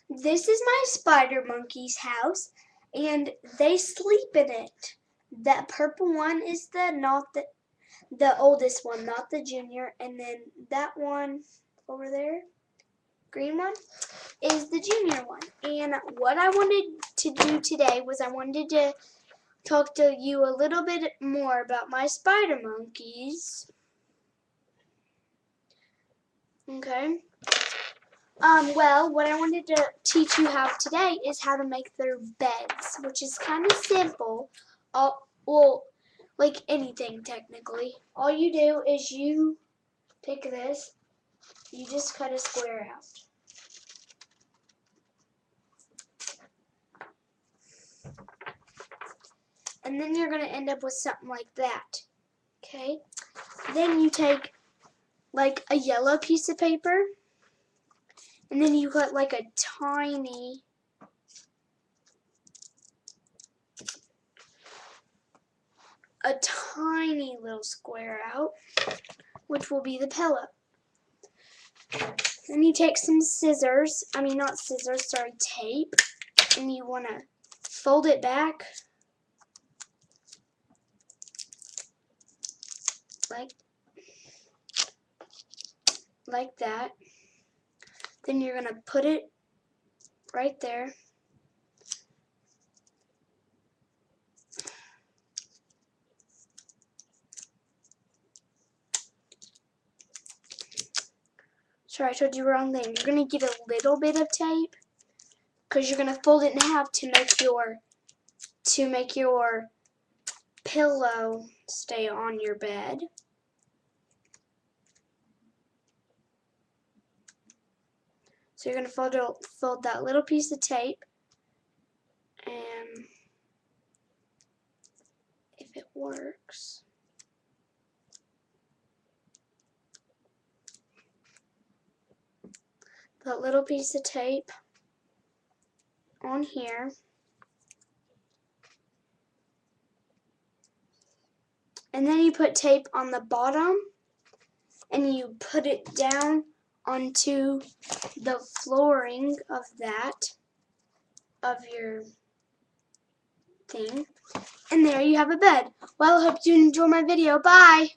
This is my spider monkey's house, and they sleep in it. That purple one is the oldest one, not the junior, and then that one over there, green one, is the junior one. And what I wanted to do today was I wanted to talk to you a little bit more about my spider monkeys. Okay. Well, what I wanted to teach you how today is how to make their beds, which is kind of simple. Well, like anything technically. All you do is you take this, you just cut a square out. And then you're going to end up with something like that. Okay? Then you take like a yellow piece of paper, and then you cut like a tiny little square out, which will be the pillow. Then you take some scissors, not scissors, sorry, tape, and you want to fold it back like that. Then you're going to put it right there. Sorry, I told you the wrong thing. You're going to get a little bit of tape because you're going to fold it in half to make your pillow stay on your bed. So you're going to fold that little piece of tape, and if it works, that little piece of tape on here, and then you put tape on the bottom and you put it down onto the flooring of your thing, and there you have a bed. Well, I hope you enjoy my video. Bye!